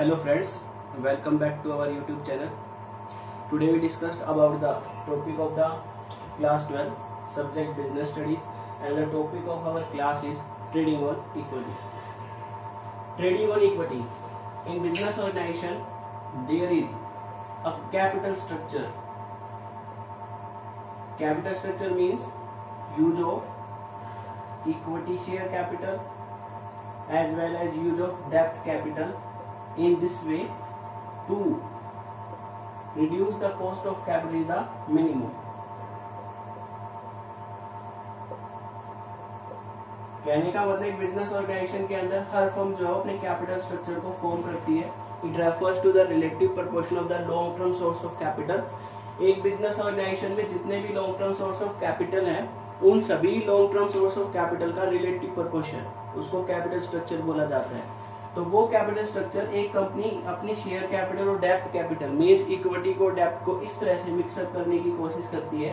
Hello friends, welcome back to our YouTube channel. Today we discussed about the topic of the class 12 subject business studies, and the topic of our class is trading on equity. Trading on equity. In business organization there is a capital structure. Capital structure means use of equity share capital as well as use of debt capital. In this way, to reduce the cost of capital is the minimum. कहने का मतलब एक business organisation के अंदर हर firm जो है अपने capital structure को फॉर्म करती है. It refers to the relative proportion of the long term source of capital. एक बिजनेस ऑर्गेनाइजेशन में जितने भी long term source of capital हैं, उन सभी long term source of capital का रिलेटिव प्रपोर्शन, उसको कैपिटल स्ट्रक्चर बोला जाता है. तो वो कैपिटल स्ट्रक्चर एक कंपनी अपनी शेयर कैपिटल और डेप्ट कैपिटल मींस इक्विटी को डेप्ट को इस तरह से मिक्सअप करने की कोशिश करती है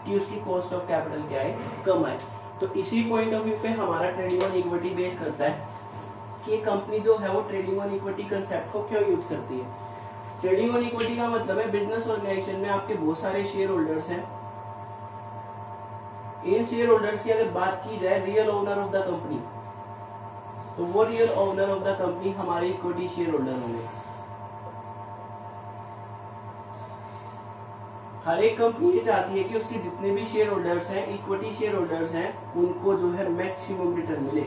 कि उसकी कॉस्ट ऑफ कैपिटल क्या है, कम आए. तो इसी पॉइंट ऑफ व्यू पे हमारा ट्रेडिंग ऑन इक्विटी बेस करता है कि कंपनी जो है वो ट्रेडिंग ऑन इक्विटी कंसेप्ट को क्यों यूज करती है. ट्रेडिंग ऑन इक्विटी का मतलब है बिजनेस ऑर्गेनाइजेशन में आपके बहुत सारे शेयर होल्डर्स हैं. इन शेयर होल्डर्स की अगर बात की जाए real owner of the company, तो वो real owner of the company हमारे इक्विटी शेयर होल्डर होंगे. हर एक कंपनी ये चाहती है कि उसके जितने भी शेयर होल्डर्स हैं, इक्विटी शेयर होल्डर्स हैं, उनको जो है मैक्सिमम रिटर्न मिले.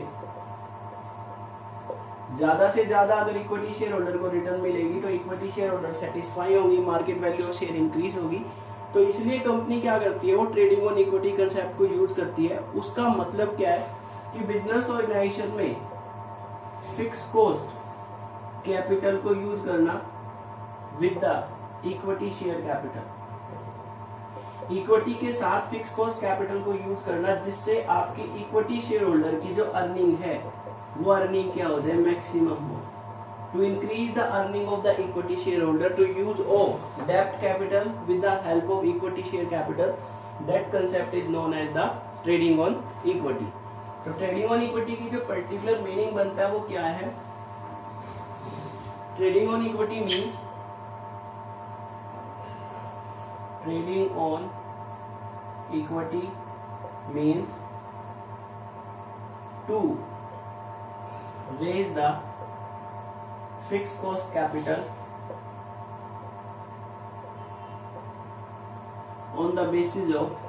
ज्यादा से ज्यादा अगर इक्विटी शेयर होल्डर को रिटर्न मिलेगी तो इक्विटी शेयर होल्डर सेटिस्फाई होंगी, market value of share increase होगी. तो इसलिए कंपनी क्या करती है, वो ट्रेडिंग ऑन इक्विटी कंसेप्ट को यूज करती है. उसका मतलब क्या है कि बिजनेस ऑर्गेनाइजेशन में फिक्स कॉस्ट कैपिटल को यूज करना with the equity share capital. Equity के साथ फिक्स कॉस्ट कैपिटल को यूज करना जिससे आपकी इक्विटी शेयर होल्डर की जो अर्निंग है वो अर्निंग क्या हो जाए, मैक्सिमम हो. To increase the earning of the equity share holder to use of डेप्ट capital with the help of equity share capital, that concept is known as the trading on equity. तो trading on equity की जो particular meaning बनता है वो क्या है. Trading on equity means trading on equity means to raise the fix cost capital on the basis of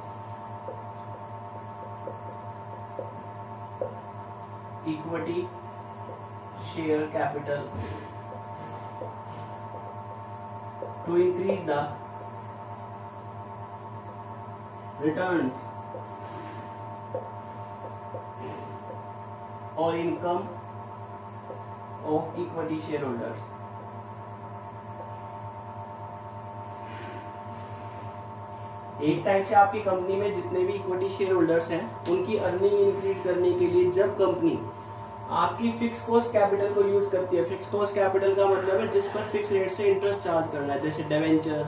equity share capital to increase the returns or income of equity shareholders. एक type से आपकी company में जितने भी equity share holders हैं उनकी earning increase करने के लिए जब कंपनी आपकी फिक्स कॉस्ट कैपिटल को यूज करती है. फिक्स कॉस्ट कैपिटल का मतलब है जिस पर फिक्स रेट से इंटरेस्ट चार्ज करना है, जैसे डिवेंचर,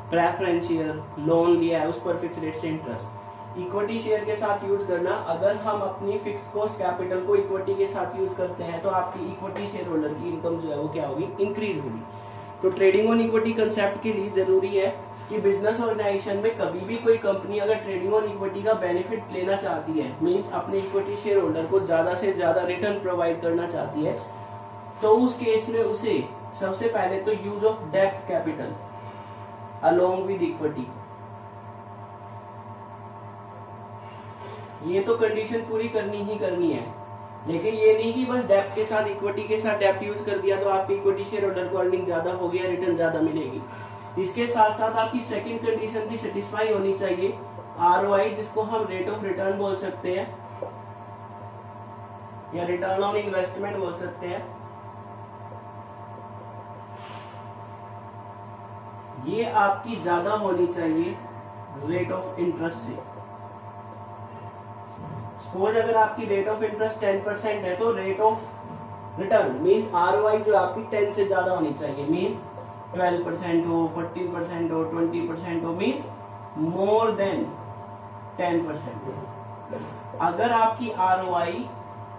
प्रेफरेंस शेयर, लोन लिया है उस पर फिक्स रेट से इंटरेस्ट. इक्विटी शेयर के साथ यूज करना, अगर हम अपनी फिक्स कॉस्ट कैपिटल को इक्विटी के साथ यूज करते हैं तो आपकी इक्विटी शेयर होल्डर की इनकम जो है वो क्या होगी, इंक्रीज होगी. तो ट्रेडिंग ऑन इक्विटी कंसेप्ट के लिए जरूरी है कि बिजनेस ऑर्गेनाइजेशन में कभी भी कोई कंपनी अगर ट्रेडिंग ऑन इक्विटी का बेनिफिट लेना चाहती है, मींस अपने इक्विटी शेयर होल्डर को ज्यादा से ज्यादा रिटर्न प्रोवाइड करना चाहती है, तो उस केस में उसे सबसे पहले तो यूज ऑफ डेप्ट कैपिटल अलोंग विद इक्विटी, ये तो कंडीशन पूरी करनी ही करनी है. लेकिन ये नहीं कि बस डेप्ट के साथ इक्विटी के साथ डेप्ट यूज कर दिया तो आपकी इक्विटी शेयर होल्डर को अर्निंग ज्यादा हो गया, रिटर्न ज्यादा मिलेगी. इसके साथ साथ आपकी सेकंड कंडीशन भी सेटिस्फाई होनी चाहिए, आरओआई, जिसको हम रेट ऑफ रिटर्न बोल सकते हैं या रिटर्न ऑन इन्वेस्टमेंट बोल सकते हैं. ये आपकी ज्यादा होनी चाहिए रेट ऑफ इंटरेस्ट से. सपोज अगर आपकी रेट ऑफ इंटरेस्ट 10% है तो rate of return means ROI जो आपकी 10 से ज्यादा होनी चाहिए. मींस 12% हो, 14% हो, 20% हो, मींस मोर देन 10%. अगर आपकी आरओआई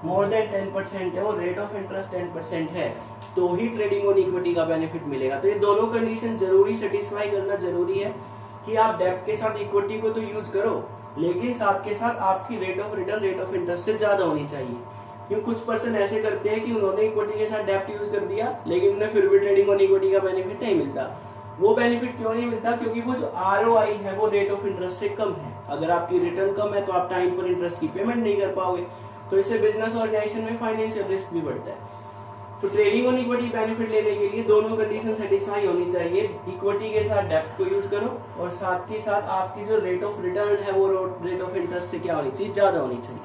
मोर देन 10% है और रेट ऑफ इंटरेस्ट 10% है, तो ही ट्रेडिंग ऑन इक्विटी का बेनिफिट मिलेगा। तो ये दोनों कंडीशन जरूरी सेटिस्फाई करना जरूरी है कि आप डेब्ट के साथ इक्विटी को तो यूज करो, लेकिन साथ के साथ आपकी rate of return rate of interest से ज्यादा होनी चाहिए। क्यों कुछ पर्सन ऐसे करते हैं कि उन्होंने इक्विटी के साथ डेब्ट यूज कर दिया, लेकिन उन्हें फिर भी ट्रेडिंग ऑन इक्विटी का बेनिफिट नहीं मिलता। वो बेनिफिट क्यों नहीं मिलता? क्योंकि वो जो ROI है वो रेट ऑफ इंटरेस्ट से कम है। अगर आपकी रिटर्न कम है तो आप टाइम पर इंटरेस्ट की पेमेंट नहीं कर पाओगे, तो इससे बिजनेस ऑर्गेनाइजेशन में फाइनेंशियल रिस्क भी बढ़ता है। तो ट्रेडिंग ऑन इक्विटी बेनिफिट लेने के लिए दोनों कंडीशन सेटिस्फाई होनी चाहिए। इक्विटी के साथ डेब्ट को यूज करो और साथ के साथ आपकी जो रेट ऑफ रिटर्न है वो रेट ऑफ इंटरेस्ट से क्या होनी चाहिए? ज्यादा होनी चाहिए।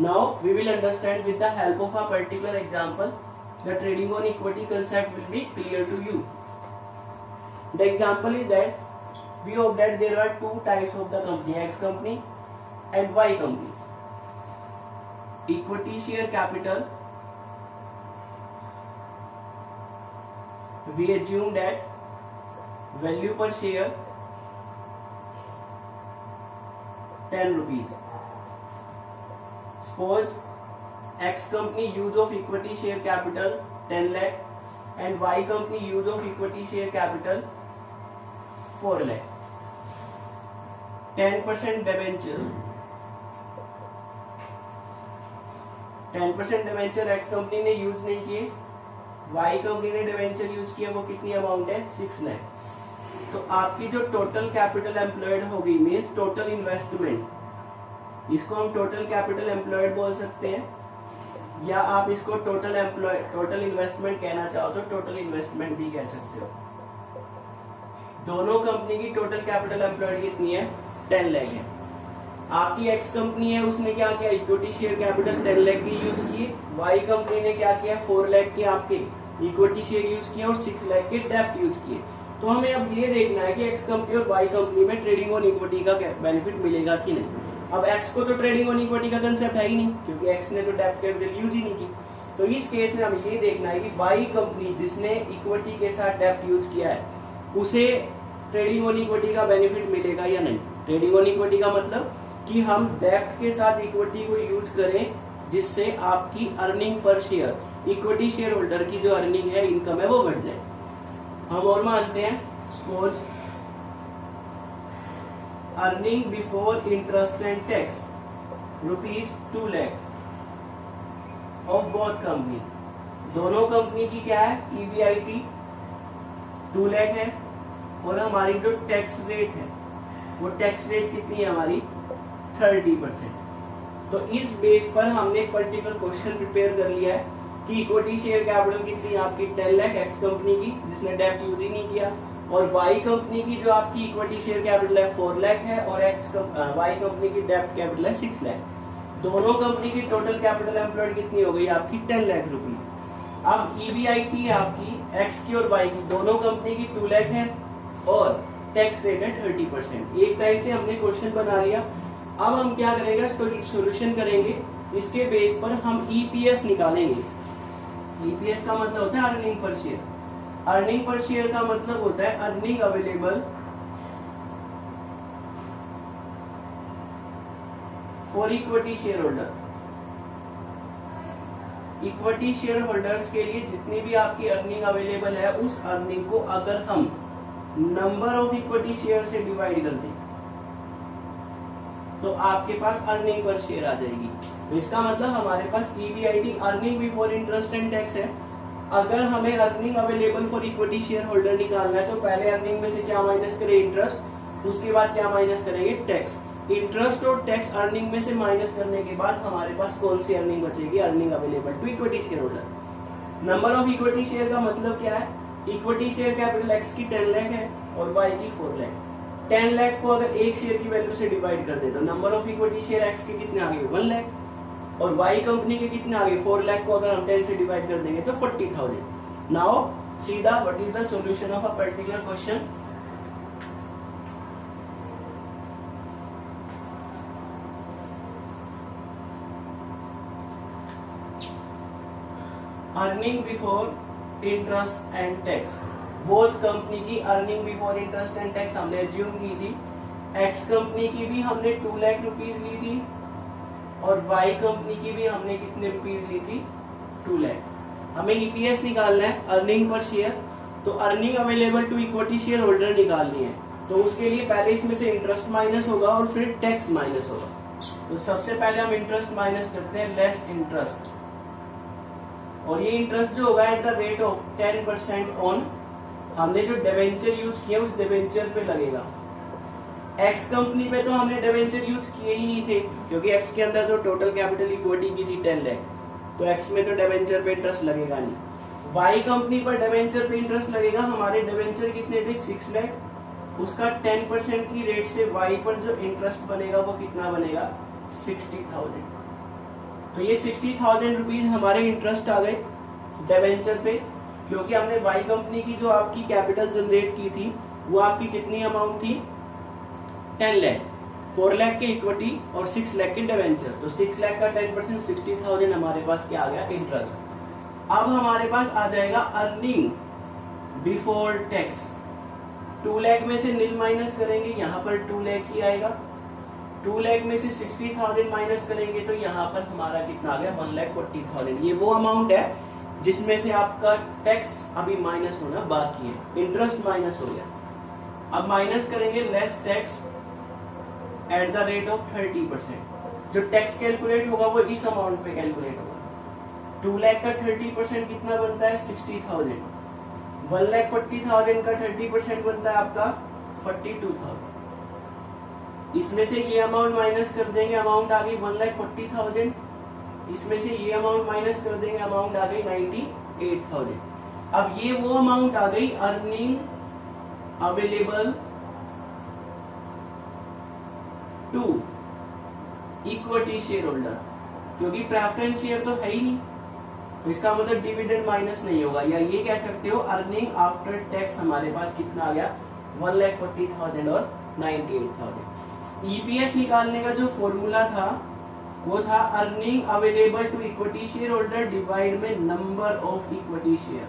Now we will understand with the help of a particular example the trading on equity concept will be clear to you. The example is that we hope that there are two types of the company, X company and Y company. Equity share capital, we assume that value per share 10 rupees. Suppose X company use of equity share capital 10 lakh and Y company use of equity share capital 4 lakh. 10% debenture, 10% debenture x company ने use नहीं किए, Y company ने debenture use किया, वो कितनी amount है? 6 लाख। तो आपकी जो टोटल कैपिटल एम्प्लॉयड होगी मीन्स टोटल इन्वेस्टमेंट, इसको हम टोटल कैपिटल एम्प्लॉयड बोल सकते हैं, या आप इसको टोटल इन्वेस्टमेंट कहना चाहो तो टोटल इन्वेस्टमेंट भी कह सकते हो। दोनों कंपनी की टोटल कैपिटल एम्प्लॉयड कितनी है? 10 लाख है। आपकी एक्स कंपनी है, उसने क्या किया? इक्विटी शेयर कैपिटल 10 लाख की यूज किए। वाई कंपनी ने क्या किया? 4 लाख के आपके इक्विटी शेयर यूज किए और 6 लाख के डेब्ट यूज किए। तो हमें अब ये देखना है कि एक्स कंपनी और वाई कंपनी में ट्रेडिंग ऑन इक्विटी का बेनिफिट मिलेगा कि नहीं। अब एक्स को तो ट्रेडिंग ऑन इक्विटी का कंसेप्ट है ही नहीं, क्योंकि एक्स ने तो डेब्ट कैपिटल यूज ही नहीं की। तो इस केस में हमें ये देखना है कि वाई कंपनी जिसने इक्विटी के साथ डेब्ट यूज किया है उसे ट्रेडिंग ऑन इक्विटी का बेनिफिट मिलेगा या नहीं। ट्रेडिंग ऑन इक्विटी का मतलब कि हम डेब्ट के साथ इक्विटी को यूज करें, जिससे आपकी earning per share, equity share holder की जो अर्निंग है, इनकम है, वो बढ़ जाए। हम और मानते हैं suppose earning before interest and tax ₹2 lakh of both company. दोनों कंपनी की क्या है? EBIT 2 लाख है और हमारी जो टैक्स रेट है वो टैक्स रेट कितनी है हमारी? 30%। तो इस बेस पर हमने एक पर्टिकुलर क्वेश्चन प्रिपेयर कर लिया है कि इक्विटी शेयर कैपिटल कितनी है आपकी? 10 लाख एक्स कंपनी की, जिसने डेब्ट यूज ही नहीं किया, और वाई कंपनी की जो आपकी इक्विटी शेयर कैपिटल है 4 लाख है और वाई कंपनी की डेब्ट कैपिटल है 6 लाख। दोनों कंपनी की टोटल कैपिटल एम्प्लॉयड कितनी हो गई आपकी? 10 लाख रुपीज। अब EBIT है आपकी एक्स की और वाई की, दोनों कंपनी की 2 लाख है और टैक्स रेट है 30%। एक टाइप से हमने क्वेश्चन बना लिया। अब हम क्या करेंगे? सॉल्यूशन करेंगे। इसके बेस पर हम EPS निकालेंगे। EPS का मतलब होता है earning per share. Earning per share का मतलब होता है earning available for equity share holder. Equity share holders के लिए जितनी भी आपकी अर्निंग अवेलेबल है, उस अर्निंग को अगर हम नंबर ऑफ इक्विटी शेयर से डिवाइड कर दें तो आपके पास अर्निंग पर शेयर आ जाएगी। तो इसका मतलब हमारे पास EBIT earning before interest and tax है। अगर हमें earning available for equity share holder निकालना है तो पहले अर्निंग में से क्या माइनस करें? इंटरेस्ट। उसके बाद क्या माइनस करेंगे? टैक्स। इंटरेस्ट और टैक्स अर्निंग में से माइनस करने के बाद हमारे पास कौन सी अर्निंग बचेगी? Earning available to equity share holder. Number of equity share का मतलब क्या है? इक्विटी शेयर कैपिटल एक्स की 10 लाख है और वाई की 4 लाख। 10 लाख को अगर एक शेयर की वैल्यू से डिवाइड कर दे तो number of equity share x के कितने आ गए? 1 लाख। और वाई कंपनी के कितने आ गए? 4 लाख को अगर हम 10 से डिवाइड कर देंगे तो 40,000। नाउ सीधा what is the solution of a particular question? Earning before interest and tax. Both company की earning before interest and tax हमने एज्यूम की थी। एक्स कंपनी की भी हमने 2 लाख रुपीज ली थी और वाई कंपनी की भी हमने कितने रुपीज ली थी 2 लाख। हमें ईपीएस निकालना है, अर्निंग पर शेयर। तो earning available to equity share holder निकालनी है, तो उसके लिए पहले इसमें से इंटरेस्ट माइनस होगा और फिर टैक्स माइनस होगा। तो सबसे पहले हम इंटरेस्ट माइनस करते हैं, लेस इंटरेस्ट, और ये इंटरेस्ट जो होगा at the rate of 10% on, हमने जो डिबेंचर यूज किया उस डिबेंचर पे लगेगा। एक्स कंपनी पे तो हमने डिबेंचर यूज किए ही नहीं थे, क्योंकि एक्स के अंदर तो टोटल कैपिटल इक्विटी की थी 10 लाख, तो एक्स में तो डिबेंचर पे इंटरेस्ट लगेगा नहीं। वाई कंपनी पर डिबेंचर पे इंटरेस्ट लगेगा। हमारे डिबेंचर कितने थे 6 लाख, उसका 10% की रेट से वाई पर जो इंटरेस्ट बनेगा वो कितना बनेगा 60,000। तो ये 60,000 रुपीज हमारे इंटरेस्ट आ गए डिबेंचर पे, क्योंकि हमने वाई कंपनी की जो आपकी कैपिटल जनरेट की थी वो आपकी कितनी अमाउंट थी 10 लाख, 4 लाख के इक्विटी और 6 लाख के डिबेंचर। तो 6 लाख का 10% 60,000 हमारे पास क्या आ गया इंटरेस्ट। अब हमारे पास आ जाएगा अर्निंग बिफोर टैक्स। 2 लाख में से नील माइनस करेंगे, यहाँ पर 2 लाख ही आएगा। 2 लाख में से 60,000 माइनस करेंगे तो यहाँ पर हमारा कितना आ गया 1,40,000। ये वो अमाउंट है जिसमें से आपका टैक्स अभी माइनस होना बाकी है, इंटरेस्ट माइनस हो गया। अब माइनस करेंगे less tax at the rate of 30%। जो टैक्स कैलकुलेट होगा वो इस अमाउंट पे कैलकुलेट होगा। 2 लाख का 30% कितना बनता है 60,000। 1,40,000 का 30% बनता है आपका 42,000। इसमें से ये अमाउंट माइनस कर देंगे, अमाउंट आ गई 1,40,000। इसमें से ये अमाउंट माइनस कर देंगे, अमाउंट आ गई 98,000। अब ये वो अमाउंट आ गई earning available to equity share holder, क्योंकि प्रेफरेंस शेयर तो है ही नहीं, तो इसका मतलब डिविडेंड माइनस नहीं होगा। या ये कह सकते हो अर्निंग आफ्टर टैक्स हमारे पास कितना आ गया 1,40,000 और 98,000। ईपीएस निकालने का जो फॉर्मूला था वो था earning available to equity share holder divide में नंबर ऑफ इक्विटी शेयर।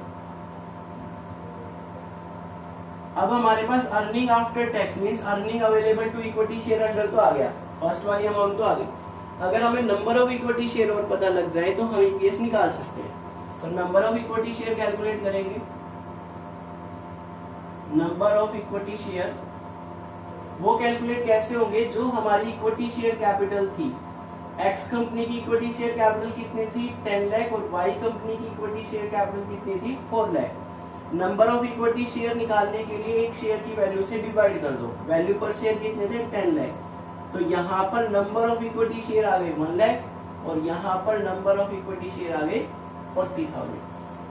अब हमारे पास earning after tax means earning available to equity share holder तो आ गया, फर्स्ट वाली अमाउंट तो आ गई। अगर हमें नंबर ऑफ इक्विटी शेयर और पता लग जाए तो हम ईपीएस निकाल सकते हैं। तो number of equity share calculate करेंगे। नंबर ऑफ इक्विटी शेयर वो कैलकुलेट कैसे होंगे, जो हमारी इक्विटी शेयर कैपिटल थी, एक्स कंपनी की इक्विटी शेयर कैपिटल कितनी थी 10 लाख और वाई कंपनी की इक्विटी शेयर कैपिटल कितनी थी 4 lakh. Number of equity share निकालने के लिए एक शेयर की वैल्यू से डिवाइड कर दो, वैल्यू पर शेयर कितने थे 10 लाख। तो यहाँ पर नंबर ऑफ इक्विटी शेयर आ गए 1 लाख और यहाँ पर नंबर ऑफ इक्विटी शेयर आ गए 40,000।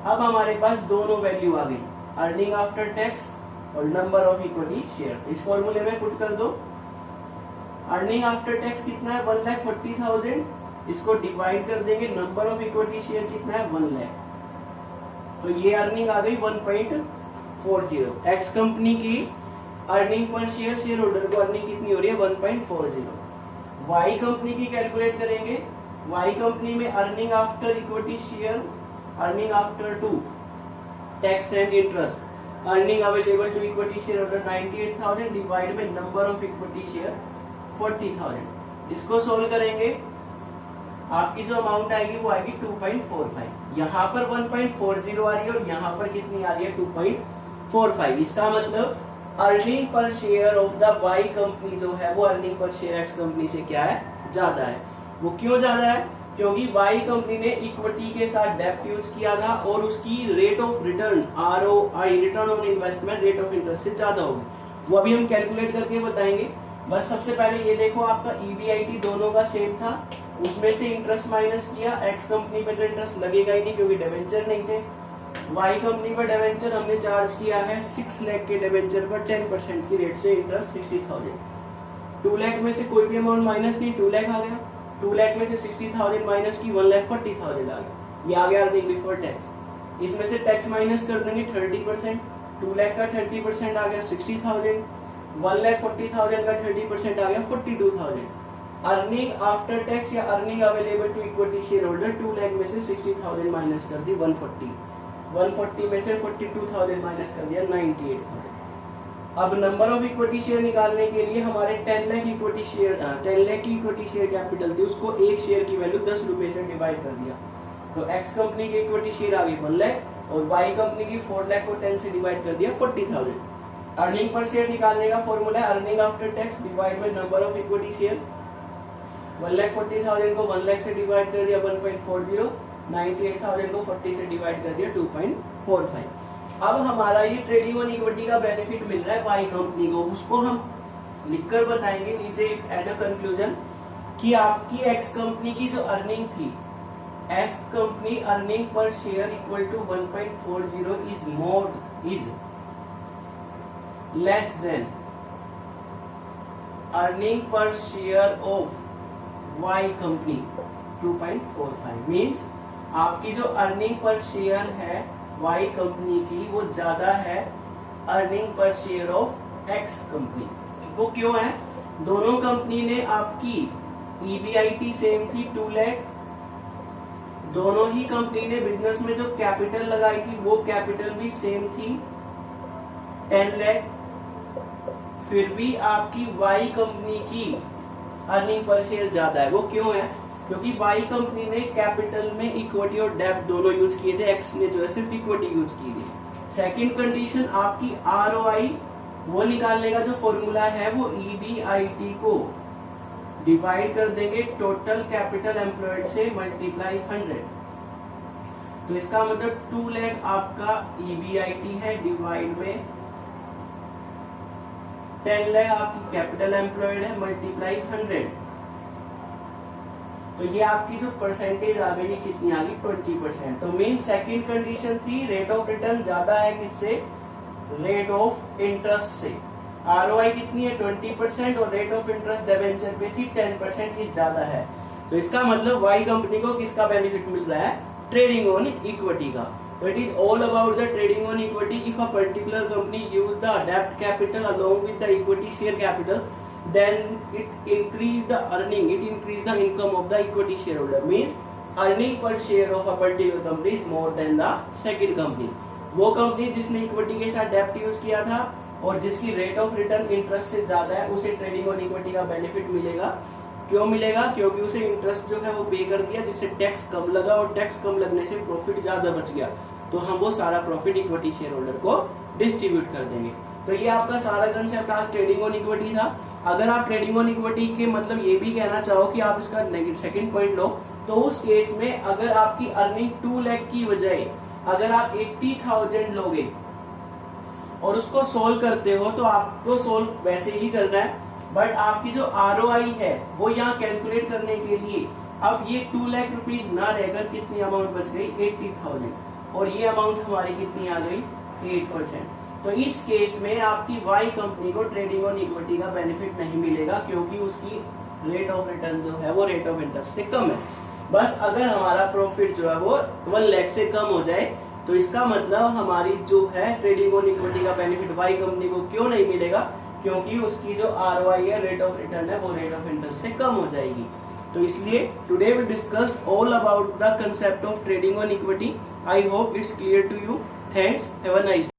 अब हमारे पास दोनों वैल्यू आ गई, अर्निंग आफ्टर टैक्स और नंबर ऑफ इक्विटी शेयर। इस फॉर्मूले में पुट कर दो। अर्निंग आफ्टर टैक्स कितना है 1,40,000, इसको डिवाइड कर देंगे, नंबर ऑफ इक्विटी शेयर कितना है 1 लाख। तो ये अर्निंग आ गई 1.40। एक्स कंपनी की अर्निंग पर शेयर, शेयर होल्डर को अर्निंग कितनी हो रही है 1.40। वाई कंपनी की कैलकुलेट करेंगे। वाई कंपनी में earning after equity share, earning after to tax and interest, earning available to equity share holder 98,000 divide में नंबर ऑफ इक्विटी शेयर 40,000। इसको सोल्व करेंगे, आपकी जो अमाउंट आएगी वो आएगी 2.45। यहाँ पर 1.40 आ रही है और यहाँ पर कितनी आ रही है 2.45। इसका मतलब अर्निंग पर share of the Y company जो है वो earning per share x company से क्या है ज्यादा है। वो क्यों ज्यादा है, क्योंकि वाई कंपनी ने इक्विटी के साथ डेब्ट यूज किया था और उसकी rate of return ROI, return on investment, rate of interest से ज्यादा होगी। वो अभी हम कैलकुलेट करके बताएंगे। बस सबसे पहले ये देखो, आपका EBIT दोनों का सेम था, उसमें से इंटरेस्ट माइनस किया। एक्स कंपनी पे तो इंटरेस्ट लगेगा ही नहीं क्योंकि डिबेंचर नहीं थे। वाई कंपनी पर डिबेंचर हमने चार्ज किया है 6 लाख के डिबेंचर पर 10% की रेट से इंटरेस्ट 60,000। 2 लाख में से कोई भी अमाउंट माइनस नहीं, 2 लाख आ गया। 2 लाख में से 60,000 माइनस की 1,40,000 आ गया, ये आ गया अर्निंग बिफोर टैक्स। इसमें से टैक्स माइनस कर देंगे 30%, 2 लाख का 30% आ गया 60,000, 1,40,000 का 30% आ गया 42,000। अर्निंग आफ्टर टैक्स या earning available to equity share holder 2 lakh में से 60,000 माइनस कर दी 140 में से 42,000 माइनस कर दिया 98,000। अब नंबर ऑफ इक्विटी शेयर निकालने के लिए हमारे 10 लाख इक्विटी शेयर 10 लाख की इक्विटी शेयर कैपिटल थी, उसको एक शेयर की वैल्यू 10 रुपए से डिवाइड कर दिया। तो एक्स कंपनी की इक्विटी शेयर आ गई 1 लाख और वाई कंपनी की 4 लाख को 10 से डिवाइड कर दिया 40,000। अर्निंग पर शेयर निकालने का फॉर्मूला है earning after tax divide by number of equity share. 1,40,000 को 1 लाख से डिवाइड कर दिया 1.40, 98,000 को 40 से डिवाइड कर दिया 2.45। अब हमारा ये ट्रेडिंग ऑन इक्विटी का बेनिफिट मिल रहा है वाई कंपनी को, उसको हम लिखकर बताएंगे नीचे एज अ कंक्लूजन कि आपकी एक्स कंपनी की जो अर्निंग थी, एक्स कंपनी अर्निंग पर share equal to 1.40 is less than earning पर share of Y company 2.45। Means आपकी जो अर्निंग पर शेयर है वाई कंपनी की वो ज्यादा है earning per share of x company. वो क्यों है? दोनों कंपनी ने आपकी EBIT सेम थी 2 लाख, दोनों ही कंपनी ने बिजनेस में जो कैपिटल लगाई थी वो कैपिटल भी सेम थी 10 लाख। फिर भी आपकी वाई कंपनी की अर्निंग पर शेयर ज्यादा है। वो क्यों है? क्योंकि वाई कंपनी ने कैपिटल में इक्विटी और डेब्ट दोनों यूज किए थे, एक्स ने जो है सिर्फ इक्विटी यूज की थी। सेकंड कंडीशन आपकी ROI वो निकालने का जो फॉर्मूला है वो EBIT को डिवाइड कर देंगे टोटल कैपिटल एम्प्लॉयड से मल्टीप्लाई 100। तो इसका मतलब 2 लाख आपका EBIT है डिवाइड में 10 लाख आपकी कैपिटल एम्प्लॉयड है मल्टीप्लाई 100। तो ये आपकी जो परसेंटेज आ गई कितनी आ गई 20%। तो मीन सेकंड कंडीशन थी रेट ऑफ रिटर्न ज्यादा है किससे? रेट ऑफ इंटरेस्ट से। ROI कितनी है 20% और रेट ऑफ इंटरेस्ट डिबेंचर पे थी 10%, ये ज्यादा है। तो इसका मतलब वाई कंपनी को किसका बेनिफिट मिल रहा है? ट्रेडिंग ऑन इक्विटी का। तो it is all about the trading on equity. If a particular company use the डेब्ट capital along with the equity share capital, then it increase the earning, it increase the income of the equity shareholder, means earning per share of a particular company is more than the second company। वो company जिसने equity के साथ डेब्ट use किया था और जिसकी rate of return interest से ज्यादा है उसे ट्रेडिंग ऑन इक्विटी का बेनिफिट मिलेगा। क्यों मिलेगा? क्योंकि उसे इंटरेस्ट जो है वो पे कर दिया, जिससे टैक्स कम लगा और टैक्स कम लगने से प्रॉफिट ज्यादा बच गया, तो हम वो सारा प्रॉफिट इक्विटी शेयर होल्डर को डिस्ट्रीब्यूट कर देंगे। तो ये आपका सारा कंसेप्ट आज ट्रेडिंग ऑन इक्विटी था। अगर आप ट्रेडिंग ऑन इक्विटी के मतलब ये भी कहना चाहो कि आप इसका सेकंड पॉइंट लो, तो उस केस में अगर आपकी अर्निंग 2 लाख की बजाय अगर आप 80,000 लोगे और उसको सोल्व करते हो तो आपको सोल्व वैसे ही करना है, बट आपकी जो ROI है वो यहाँ कैलकुलेट करने के लिए अब ये 2 लाख रुपीज ना रहकर कितनी अमाउंट बच गई 80,000 और ये अमाउंट हमारी कितनी आ गई 8%। तो इस केस में आपकी वाई कंपनी को ट्रेडिंग ऑन इक्विटी का बेनिफिट नहीं मिलेगा क्योंकि उसकी रेट ऑफ रिटर्न जो है वो रेट ऑफ इंटरेस्ट से कम है। बस अगर हमारा प्रॉफिट जो है वो 1 लाख से कम हो जाए तो इसका मतलब हमारी जो है ट्रेडिंग ऑन इक्विटी का बेनिफिट वाई कंपनी को क्यों नहीं मिलेगा? क्योंकि उसकी जो ROI है रेट ऑफ रिटर्न है वो रेट ऑफ इंटरेस्ट से कम हो जाएगी। तो इसलिए today we discussed all about the concept of trading on equity. I hope it's clear to you. Thanks, have a nice